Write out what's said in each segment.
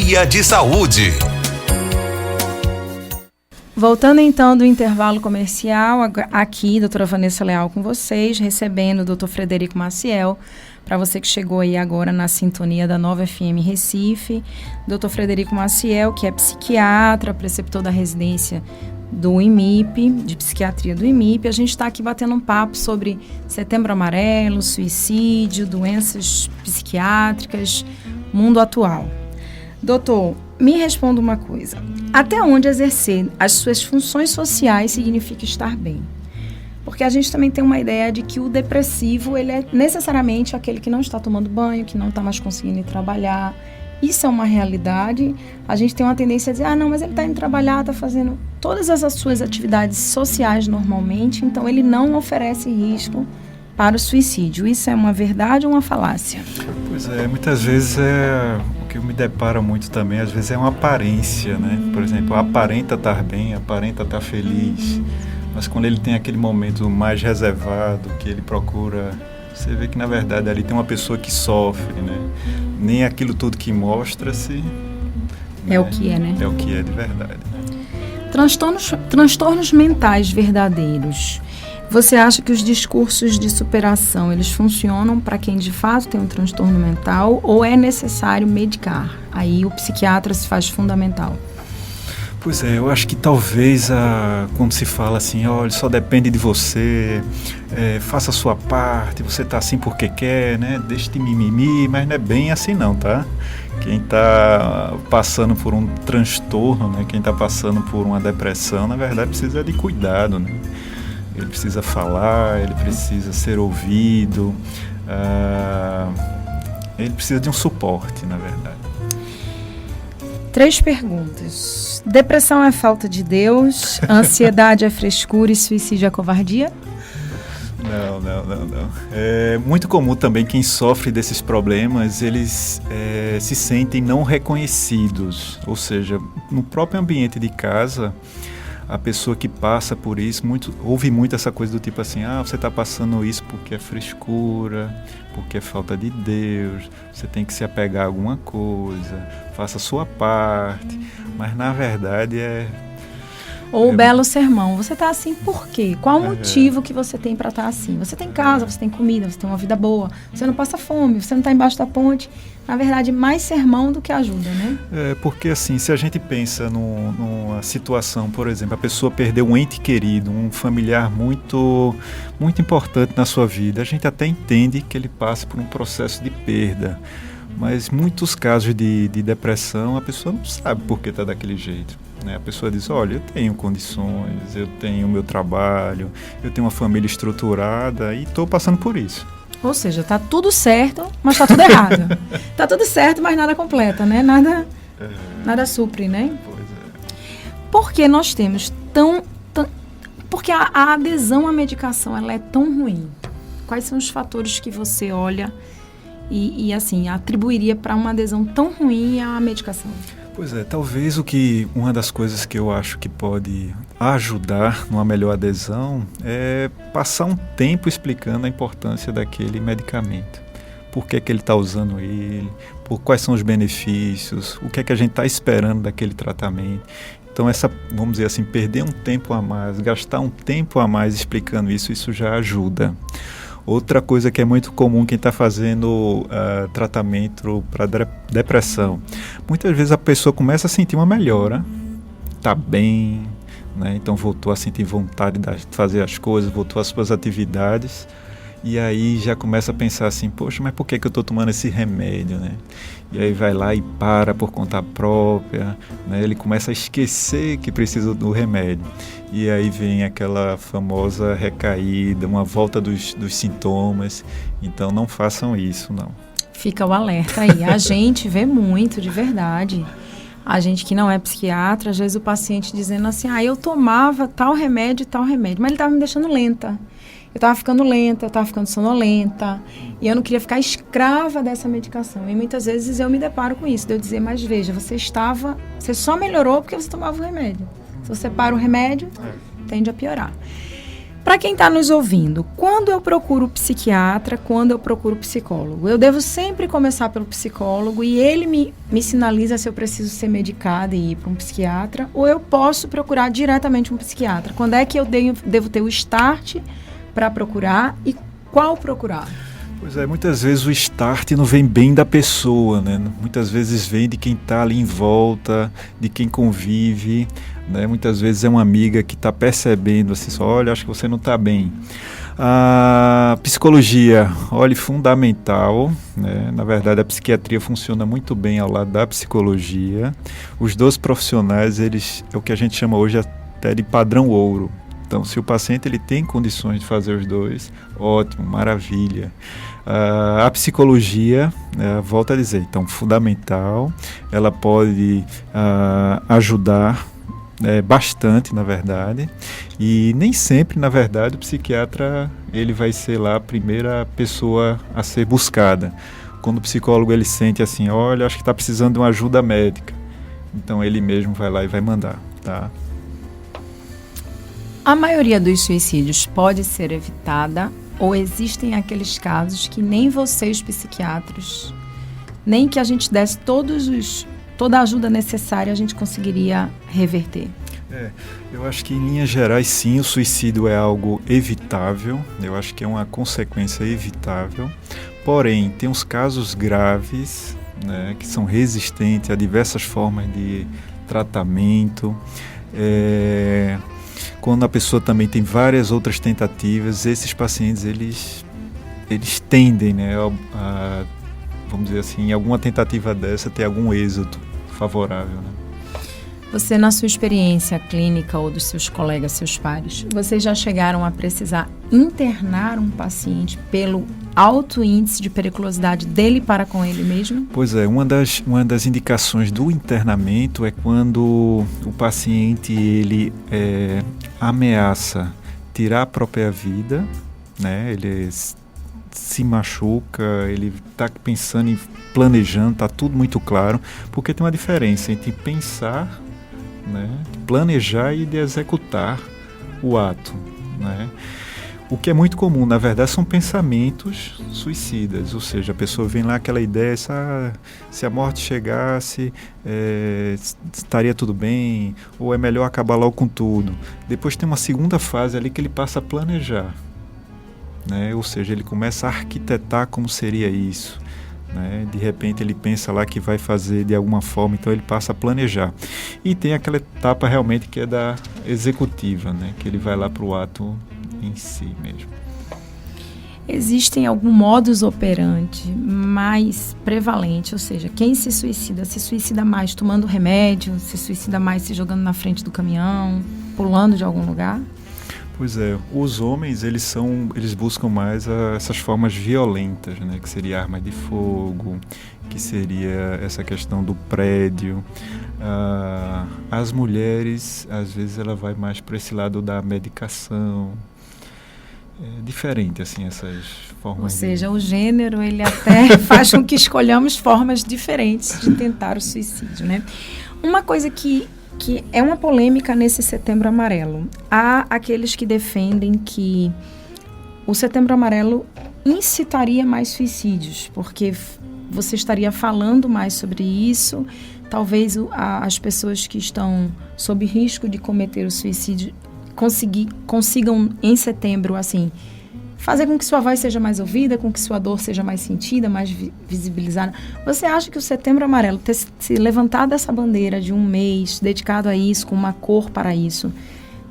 Dia de Saúde. Voltando então do intervalo comercial, aqui, doutora Vanessa Leal com vocês, recebendo o doutor Frederico Maciel, para você que chegou aí agora na sintonia da Nova FM Recife. Doutor Frederico Maciel, que é psiquiatra, preceptor da residência do IMIP, de psiquiatria do IMIP. A gente está aqui batendo um papo sobre Setembro Amarelo, suicídio, doenças psiquiátricas, mundo atual. Doutor, me responda uma coisa. Até onde exercer as suas funções sociais significa estar bem? Porque a gente também tem uma ideia de que o depressivo, ele é necessariamente aquele que não está tomando banho, que não está mais conseguindo ir trabalhar. Isso é uma realidade. A gente tem uma tendência a dizer, não, mas ele está indo trabalhar, está fazendo todas as suas atividades sociais normalmente, então ele não oferece risco para o suicídio. Isso é uma verdade ou uma falácia? Pois é, muitas vezes o que eu me deparo muito também, às vezes é uma aparência, né? Por exemplo, aparenta estar bem, aparenta estar feliz, mas quando ele tem aquele momento mais reservado, que ele procura, você vê que na verdade ali tem uma pessoa que sofre, né? Nem aquilo tudo que mostra-se é o que é, né? É o que é de verdade. Transtornos mentais verdadeiros. Você acha que os discursos de superação, eles funcionam para quem de fato tem um transtorno mental ou é necessário medicar? Aí o psiquiatra se faz fundamental. Pois é, eu acho que talvez quando se fala assim, olha, só depende de você, faça a sua parte, você está assim porque quer, né? Deixe de mimimi, mas não é bem assim não, tá? Quem está passando por um transtorno, né? Quem está passando por uma depressão, na verdade precisa de cuidado, né? Ele precisa falar, ele precisa ser ouvido, ele precisa de um suporte, na verdade. 3 perguntas. Depressão é falta de Deus? Ansiedade é frescura e suicídio é covardia? Não. É muito comum também quem sofre desses problemas, eles se sentem não reconhecidos. Ou seja, no próprio ambiente de casa, a pessoa que passa por isso, ouve muito essa coisa do tipo assim, você está passando isso porque é frescura, porque é falta de Deus, você tem que se apegar a alguma coisa, faça a sua parte, mas na verdade Ou o belo sermão, você está assim por quê? Qual o motivo que você tem para estar assim? Você tem casa, você tem comida, você tem uma vida boa, você não passa fome, você não está embaixo da ponte. Na verdade, mais sermão do que ajuda, né? Porque assim, se a gente pensa numa situação, por exemplo, a pessoa perdeu um ente querido, um familiar muito, muito importante na sua vida, a gente até entende que ele passa por um processo de perda. Mas muitos casos de depressão, a pessoa não sabe por que está daquele jeito. Né? A pessoa diz, olha, eu tenho condições, eu tenho o meu trabalho, eu tenho uma família estruturada e estou passando por isso. Ou seja, tá tudo certo, mas tá tudo errado. Tá tudo certo, mas nada completa, né? Nada supre, né? Pois é. Por que nós temos porque a adesão à medicação, ela é tão ruim? Quais são os fatores que você olha e assim, atribuiria para uma adesão tão ruim à medicação? Pois é, talvez uma das coisas que eu acho que pode ajudar numa melhor adesão é passar um tempo explicando a importância daquele medicamento. Por que ele está usando ele, quais são os benefícios, o que é que a gente está esperando daquele tratamento. Então, vamos dizer assim, perder um tempo a mais, gastar um tempo a mais explicando isso já ajuda. Outra coisa que é muito comum quem está fazendo tratamento para depressão. Muitas vezes a pessoa começa a sentir uma melhora, está bem, né? Então voltou a sentir vontade de fazer as coisas, voltou às suas atividades, e aí já começa a pensar assim, poxa, mas por que eu estou tomando esse remédio, né? E aí vai lá e para por conta própria, né? Ele começa a esquecer que precisa do remédio. E aí vem aquela famosa recaída, uma volta dos sintomas. Então não façam isso, não. Fica o alerta aí. A gente vê muito, de verdade. A gente que não é psiquiatra, às vezes o paciente dizendo assim, eu tomava tal remédio, mas ele estava me deixando lenta. Eu estava ficando lenta, eu estava ficando sonolenta, e eu não queria ficar escrava dessa medicação. E muitas vezes eu me deparo com isso, de eu dizer, mas veja, você só melhorou porque você tomava o remédio. Se você para o remédio, tende a piorar. Para quem está nos ouvindo, quando eu procuro psiquiatra, quando eu procuro psicólogo, eu devo sempre começar pelo psicólogo e ele me sinaliza se eu preciso ser medicada e ir para um psiquiatra, ou eu posso procurar diretamente um psiquiatra? Quando é que eu devo ter o start para procurar e qual procurar? Pois é, muitas vezes o start não vem bem da pessoa, né? Muitas vezes vem de quem está ali em volta, de quem convive, né? Muitas vezes é uma amiga que está percebendo assim, só, olha, acho que você não está bem. A psicologia, olha, fundamental, né? Na verdade a psiquiatria funciona muito bem ao lado da psicologia. Os dois profissionais, eles é o que a gente chama hoje até de padrão ouro. Então, se o paciente ele tem condições de fazer os dois, ótimo, maravilha. A psicologia, volto a dizer, então, fundamental, ela pode ajudar bastante, na verdade, e nem sempre, na verdade, o psiquiatra ele vai ser lá a primeira pessoa a ser buscada. Quando o psicólogo ele sente assim, olha, acho que está precisando de uma ajuda médica, então ele mesmo vai lá e vai mandar, tá? A maioria dos suicídios pode ser evitada ou existem aqueles casos que nem vocês, psiquiatras, nem que a gente desse toda a ajuda necessária a gente conseguiria reverter? Eu acho que em linhas gerais sim, o suicídio é algo evitável, eu acho que é uma consequência evitável, porém tem uns casos graves, né, que são resistentes a diversas formas de tratamento, quando a pessoa também tem várias outras tentativas, esses pacientes eles tendem, né, vamos dizer assim, em alguma tentativa dessa ter algum êxito favorável, né? Você, na sua experiência clínica ou dos seus colegas, seus pares, vocês já chegaram a precisar internar um paciente pelo alto índice de periculosidade dele para com ele mesmo? Pois é, uma das indicações do internamento é quando o paciente ele ameaça tirar a própria vida, né? Ele se machuca, ele está pensando em planejando, está tudo muito claro, porque tem uma diferença entre pensar, né, de planejar e de executar o ato, né? O que é muito comum, na verdade, são pensamentos suicidas, ou seja, a pessoa vem lá aquela ideia, se a morte chegasse, estaria tudo bem, ou é melhor acabar logo com tudo. Depois tem uma segunda fase ali que ele passa a planejar, né? Ou seja, ele começa a arquitetar como seria isso, né? De repente ele pensa lá que vai fazer de alguma forma, então ele passa a planejar. E tem aquela etapa realmente que é da executiva, né? Que ele vai lá para o ato em si mesmo. Existem algum modus operandi mais prevalente, ou seja, quem se suicida mais tomando remédio, se suicida mais se jogando na frente do caminhão, pulando de algum lugar? Pois é, os homens eles buscam mais essas formas violentas, né? Que seria arma de fogo, que seria essa questão do prédio. As mulheres, às vezes, ela vai mais para esse lado da medicação. É diferente, assim, essas formas. Ou seja, o gênero, ele até faz com que escolhamos formas diferentes de tentar o suicídio, né? Uma coisa que é uma polêmica nesse Setembro Amarelo. Há aqueles que defendem que o Setembro Amarelo incitaria mais suicídios, porque você estaria falando mais sobre isso, talvez as pessoas que estão sob risco de cometer o suicídio consigam em setembro, assim, fazer com que sua voz seja mais ouvida, com que sua dor seja mais sentida, mais visibilizada. Você acha que o Setembro Amarelo, ter se levantado essa bandeira de um mês dedicado a isso, com uma cor para isso,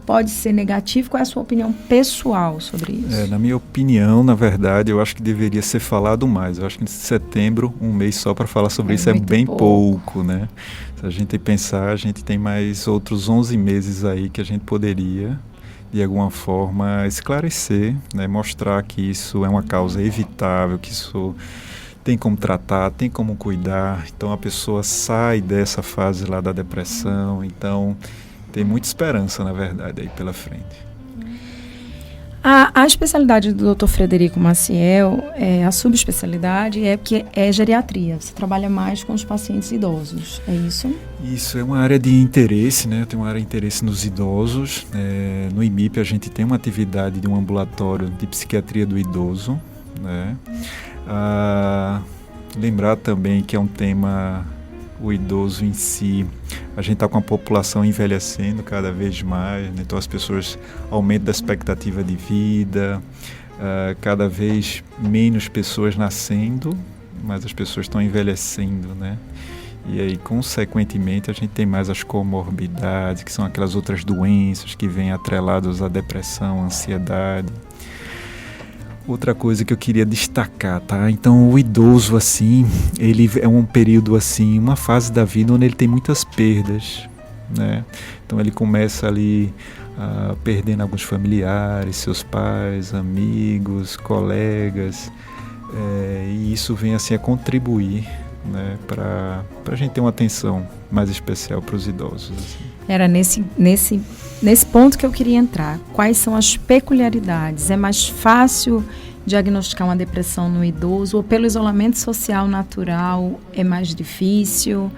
pode ser negativo? Qual é a sua opinião pessoal sobre isso? Na minha opinião, na verdade, eu acho que deveria ser falado mais. Eu acho que em setembro, um mês só para falar sobre isso é bem pouco, né? Se a gente pensar, a gente tem mais outros 11 meses aí que a gente poderia, de alguma forma, esclarecer, né? Mostrar que isso é uma causa evitável, que isso tem como tratar, tem como cuidar. Então a pessoa sai dessa fase lá da depressão. Então tem muita esperança, na verdade, aí pela frente. A especialidade do Dr. Frederico Maciel, a subespecialidade é geriatria. Você trabalha mais com os pacientes idosos, é isso? Isso, é uma área de interesse, né? Eu tenho uma área de interesse nos idosos. No IMIP a gente tem uma atividade de um ambulatório de psiquiatria do idoso, né? Lembrar também que é um tema, o idoso em si, a gente está com a população envelhecendo cada vez mais, né? Então as pessoas aumentam a expectativa de vida, cada vez menos pessoas nascendo, mas as pessoas estão envelhecendo, né? E aí, consequentemente, a gente tem mais as comorbidades, que são aquelas outras doenças que vêm atreladas à depressão, à ansiedade. Outra coisa que eu queria destacar, tá? Então, o idoso, assim, ele é um período, assim, uma fase da vida onde ele tem muitas perdas, né? Então, ele começa ali perdendo alguns familiares, seus pais, amigos, colegas, e isso vem, assim, a contribuir, né, para a gente ter uma atenção mais especial para os idosos. Assim. Era nesse ponto que eu queria entrar. Quais são as peculiaridades? É mais fácil diagnosticar uma depressão no idoso ou pelo isolamento social natural é mais difícil?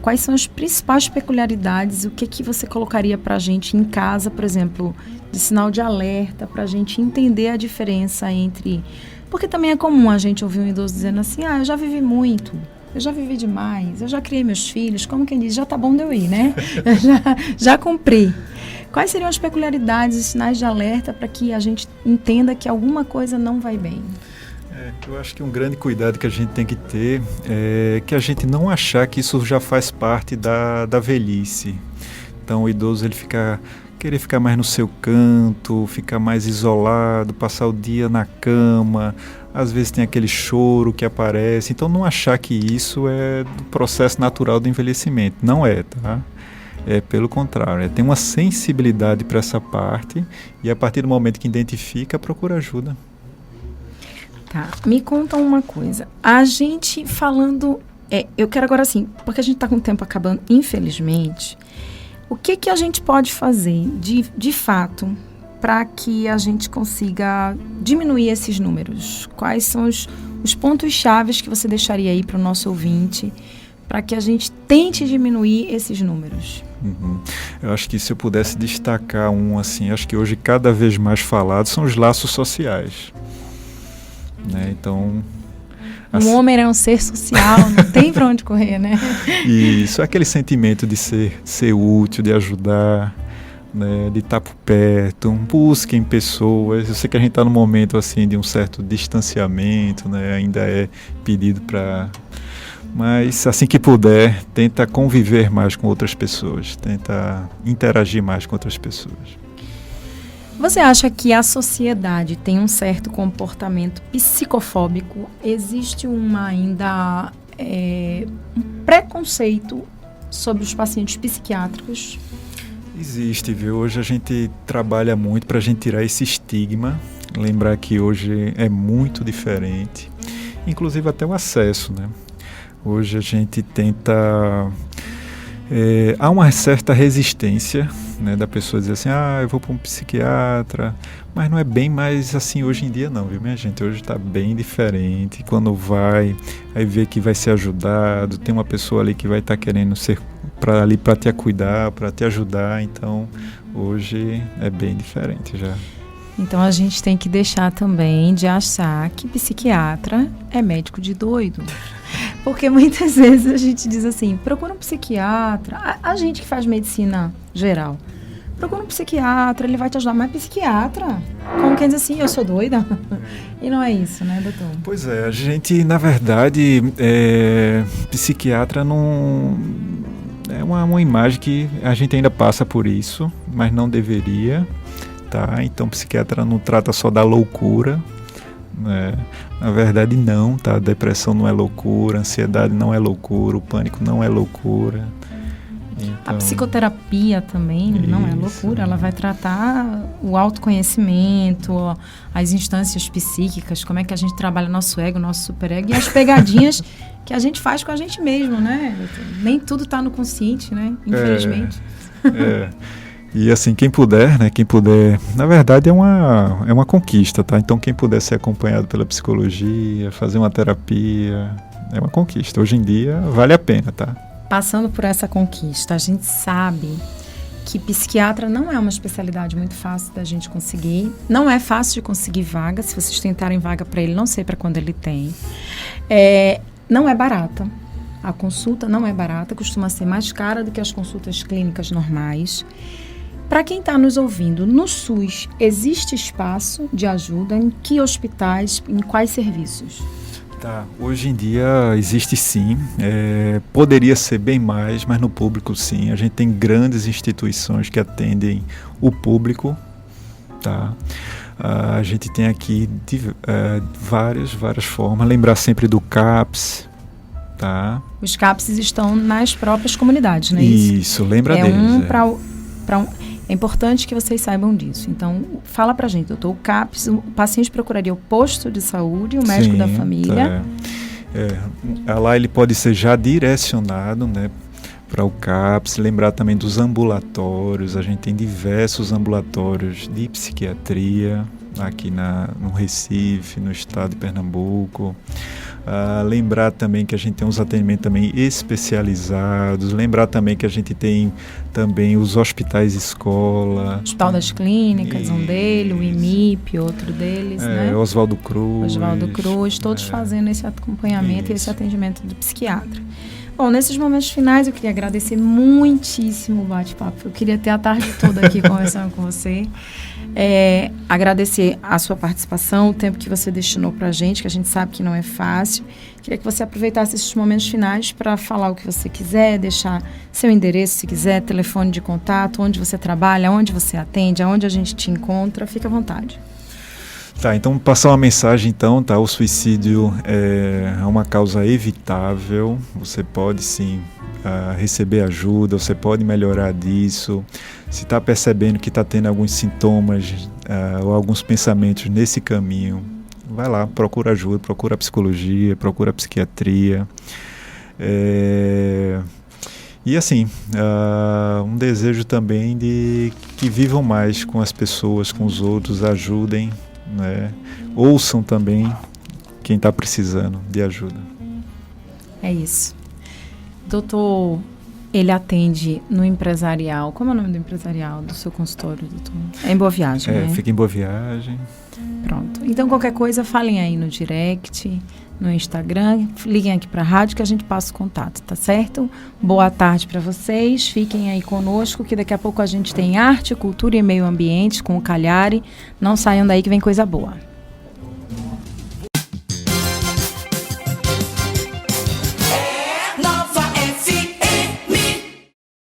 Quais são as principais peculiaridades? O que você colocaria para a gente em casa, por exemplo, de sinal de alerta, para a gente entender a diferença entre... Porque também é comum a gente ouvir um idoso dizendo assim, eu já vivi muito, eu já vivi demais, eu já criei meus filhos, como quem diz, já tá bom de eu ir, né? Eu já cumpri. Quais seriam as peculiaridades e sinais de alerta para que a gente entenda que alguma coisa não vai bem? Eu acho que um grande cuidado que a gente tem que ter é que a gente não achar que isso já faz parte da velhice. Então o idoso ele querer ficar mais no seu canto, ficar mais isolado, passar o dia na cama, às vezes tem aquele choro que aparece, então não achar que isso é do processo natural do envelhecimento, não é, tá? É pelo contrário, tem uma sensibilidade para essa parte e a partir do momento que identifica, procura ajuda. Tá, me conta uma coisa, a gente falando, eu quero agora assim, porque a gente está com o tempo acabando, infelizmente, o que a gente pode fazer de fato para que a gente consiga diminuir esses números? Quais são os pontos chaves que você deixaria aí para o nosso ouvinte para que a gente tente diminuir esses números? Eu acho que se eu pudesse destacar assim, acho que hoje cada vez mais falado são os laços sociais, né? Então... O homem é um ser social, não tem para onde correr, né? Isso, é aquele sentimento de ser útil, de ajudar, né, de estar por perto. Busquem pessoas. Eu sei que a gente está num momento assim, de um certo distanciamento, né, ainda é pedido para... Mas assim que puder, tenta conviver mais com outras pessoas, tenta interagir mais com outras pessoas. Você acha que a sociedade tem um certo comportamento psicofóbico? Existe ainda um preconceito sobre os pacientes psiquiátricos? Existe, viu? Hoje a gente trabalha muito para a gente tirar esse estigma, lembrar que hoje é muito diferente, inclusive até o acesso, né? Hoje a gente tenta... há uma certa resistência, né, da pessoa dizer assim, eu vou para um psiquiatra, mas não é bem mais assim hoje em dia não, viu, minha gente? Hoje está bem diferente. Quando aí vê que vai ser ajudado, tem uma pessoa ali que vai estar querendo ser ali para te cuidar, para te ajudar, então hoje é bem diferente já. Então a gente tem que deixar também de achar que psiquiatra é médico de doido. Porque muitas vezes a gente diz assim, procura um psiquiatra, a gente que faz medicina geral, procura um psiquiatra, ele vai te ajudar, mas psiquiatra? Como quem diz assim, eu sou doida? E não é isso, né, doutor? Pois é, a gente, na verdade, psiquiatra não... É uma imagem que a gente ainda passa por isso, mas não deveria, tá? Então, psiquiatra não trata só da loucura, né? Na verdade não, tá? A depressão não é loucura, a ansiedade não é loucura, o pânico não é loucura. Então, a psicoterapia também não é loucura, ela vai tratar o autoconhecimento, as instâncias psíquicas, como é que a gente trabalha nosso ego, nosso superego e as pegadinhas que a gente faz com a gente mesmo, né? Nem tudo está no consciente, né? Infelizmente. E assim, quem puder, na verdade é uma conquista, tá? Então quem puder ser acompanhado pela psicologia, fazer uma terapia, é uma conquista. Hoje em dia vale a pena, tá? Passando por essa conquista, a gente sabe que psiquiatra não é uma especialidade muito fácil da gente conseguir. Não é fácil de conseguir vaga. Se vocês tentarem vaga para ele, não sei para quando ele tem. Não é barata. A consulta não é barata, costuma ser mais cara do que as consultas clínicas normais. Para quem está nos ouvindo, no SUS, existe espaço de ajuda? Em que hospitais, em quais serviços? Tá, hoje em dia existe sim, poderia ser bem mais, mas no público sim. A gente tem grandes instituições que atendem o público, tá? A gente tem aqui várias formas, lembrar sempre do CAPS, tá? Os CAPS estão nas próprias comunidades, não é isso? Isso, lembra deles. É importante que vocês saibam disso. Então, fala pra gente, doutor, o CAPS, o paciente procuraria o posto de saúde, o médico da família. Lá ele pode ser já direcionado, né, para o CAPS. Lembrar também dos ambulatórios. A gente tem diversos ambulatórios de psiquiatria aqui no Recife, no estado de Pernambuco. Lembrar também que a gente tem uns atendimentos também especializados. Lembrar também que a gente tem também os hospitais escola. Hospital das Clínicas, um dele, o IMIP, outro deles, né? Oswaldo Cruz. Todos fazendo esse acompanhamento e esse atendimento do psiquiatra. Bom, nesses momentos finais eu queria agradecer muitíssimo o bate-papo. Eu queria ter a tarde toda aqui conversando com você. Agradecer a sua participação, o tempo que você destinou para a gente, que a gente sabe que não é fácil. Queria que você aproveitasse esses momentos finais para falar o que você quiser, deixar seu endereço, se quiser, telefone de contato, onde você trabalha, onde você atende, aonde a gente te encontra. Fique à vontade. Tá, então passar uma mensagem então, tá? O suicídio é uma causa evitável. Você pode sim receber ajuda, você pode melhorar disso. Se está percebendo que está tendo alguns sintomas ou alguns pensamentos nesse caminho, vai lá, procura ajuda, procura a psicologia, procura a psiquiatria. E assim, um desejo também de que vivam mais com as pessoas, com os outros, ajudem, né? Ouçam também quem está precisando de ajuda. É isso. Doutor, ele atende no empresarial. Como é o nome do empresarial do seu consultório, doutor? É em Boa Viagem, né? Fica em Boa Viagem. Pronto. Então, qualquer coisa, falem aí no direct, no Instagram, liguem aqui para a rádio que a gente passa o contato, tá certo? Boa tarde para vocês, fiquem aí conosco que daqui a pouco a gente tem arte, cultura e meio ambiente com o Calhari. Não saiam daí que vem coisa boa.